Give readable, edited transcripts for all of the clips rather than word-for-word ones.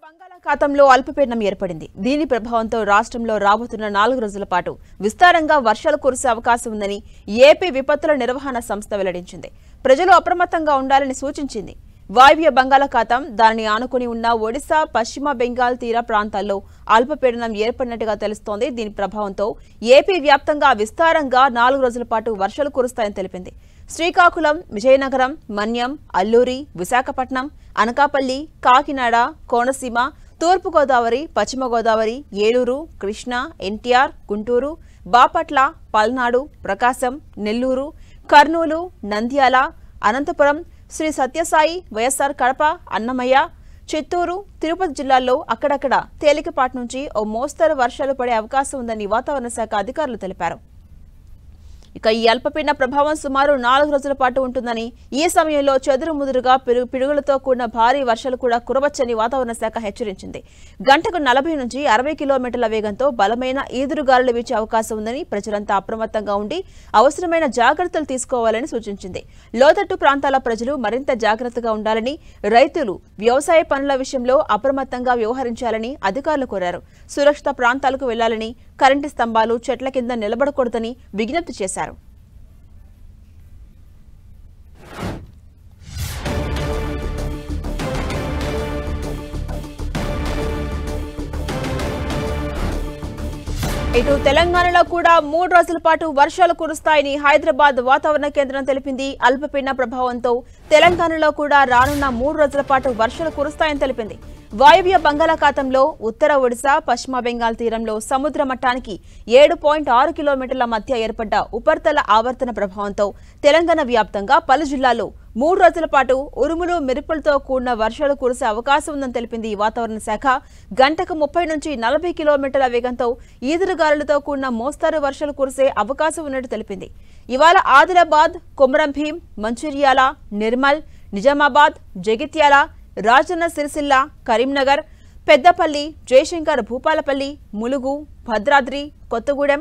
బంగాళాఖాతంలో అల్పపీడనం ఏర్పడింది. దీని ప్రభావంతో రాష్ట్రంలో రాబోతున్న 4 రోజుల పాటు విస్తారంగా వర్షాలు కురిసే అవకాశం ఉందని ఏపీ విపత్తుల నిర్వహణ సంస్థ వెల్లడించింది. ప్రజలు అప్రమత్తంగా ఉండాలని సూచించింది. వాయువ్య బంగాళాఖాతం, దానిని ఆనుకుని ఉన్న ఒడిశా, పశ్చిమ బెంగాల్ తీర ప్రాంతాల్లో అల్పపీడనం ఏర్పడినట్టుగా తెలుస్తోంది. దీని ప్రభావంతో ఏపీ వ్యాప్తంగా విస్తారంగా 4 రోజుల పాటు వర్షాలు కురుస్తాయని తెలిపింది. శ్రీకాకుళం, విజయనగరం, మన్యం, అల్లూరి, విశాఖపట్నం, అనకాపల్లి, కాకినాడ, కోనసీమ, తూర్పుగోదావరి, పశ్చిమ గోదావరి, ఏలూరు, కృష్ణా, ఎన్టీఆర్, గుంటూరు, బాపట్ల, పల్నాడు, ప్రకాశం, నెల్లూరు, కర్నూలు, నంద్యాల, అనంతపురం, శ్రీ సత్యసాయి, వైఎస్ఆర్ కడప, అన్నమయ్య, చిత్తూరు, తిరుపతి జిల్లాల్లో అక్కడక్కడ తేలికపాటి నుంచి ఓ మోస్తరు వర్షాలు పడే అవకాశం ఉందని వాతావరణ శాఖ అధికారులు తెలిపారు. ఇక ఈ అల్పపీడన ప్రభావం సుమారు 4 రోజుల పాటు ఉంటుందని, ఈ సమయంలో చెదురుముదురుగా పిడుగులతో కూడిన భారీ వర్షాలు కూడా కురవచ్చని వాతావరణ శాఖ హెచ్చరించింది. గంటకు 40 నుంచి 60 కిలోమీటర్ల వేగంతో బలమైన ఈదురుగాలులు వీచే అవకాశం ఉందని ప్రజలంతా అప్రమత్తంగా ఉండి అవసరమైన జాగ్రత్తలు తీసుకోవాలని సూచించింది. లోతట్టు ప్రాంతాల ప్రజలు మరింత జాగ్రత్తగా ఉండాలని, రైతులు వ్యవసాయ పనుల విషయంలో అప్రమత్తంగా వ్యవహరించాలని అధికారులు కోరారు. సురక్షిత ప్రాంతాలకు వెళ్లాలని, కరెంటు స్తంభాలు, చెట్ల కింద నిలబడకూడదని విజ్ఞప్తి చేశారు. ఇటు తెలంగాణలో కూడా 3 రోజుల పాటు వర్షాలు కురుస్తాయని హైదరాబాద్ వాతావరణ కేంద్రం తెలిపింది. అల్పపీడన ప్రభావంతో తెలంగాణలో కూడా రానున్న 3 రోజుల పాటు వర్షాలు కురుస్తాయని తెలిపింది. వాయువ్య బంగాళాఖాతంలో ఉత్తర ఒడిశా, పశ్చిమ బెంగాల్ తీరంలో సముద్ర మట్టానికి 7.6 కిలోమీటర్ల మధ్య ఏర్పడ్డ ఉపరితల ఆవర్తన ప్రభావంతో తెలంగాణ వ్యాప్తంగా పలు జిల్లాల్లో 3 రోజుల పాటు ఉరుములు, మెరుపులతో కూడిన వర్షాలు కురిసే అవకాశం ఉందని తెలిపింది వాతావరణ శాఖ. గంటకు 30 నుంచి 40 కిలోమీటర్ల వేగంతో ఈదురుగాలులతో కూడిన మోస్తారు వర్షాలు కురిసే అవకాశం ఉన్నట్టు తెలిపింది. ఇవాళ ఆదిలాబాద్, కొమరంభీం, మంచిర్యాల, నిర్మల్, నిజామాబాద్, జగిత్యాల, రాజన్న సిరిసిల్ల, కరీంనగర్, పెద్దపల్లి, జయశంకర్ భూపాలపల్లి, ములుగు, భద్రాద్రి, కొత్తగూడెం,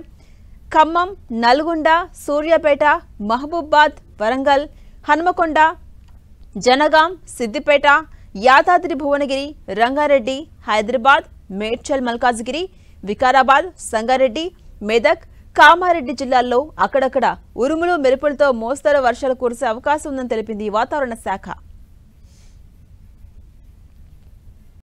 ఖమ్మం, నల్గొండ, సూర్యాపేట, మహబూబాద్, వరంగల్, హన్మకొండ, జనగాం, సిద్దిపేట, యాదాద్రి భువనగిరి, రంగారెడ్డి, హైదరాబాద్, మేడ్చల్ మల్కాజ్గిరి, వికారాబాద్, సంగారెడ్డి, మెదక్, కామారెడ్డి జిల్లాల్లో అక్కడక్కడ ఉరుములు, మెరుపులతో మోస్తరు వర్షాలు కురిసే అవకాశం ఉందని తెలిపింది వాతావరణ శాఖ.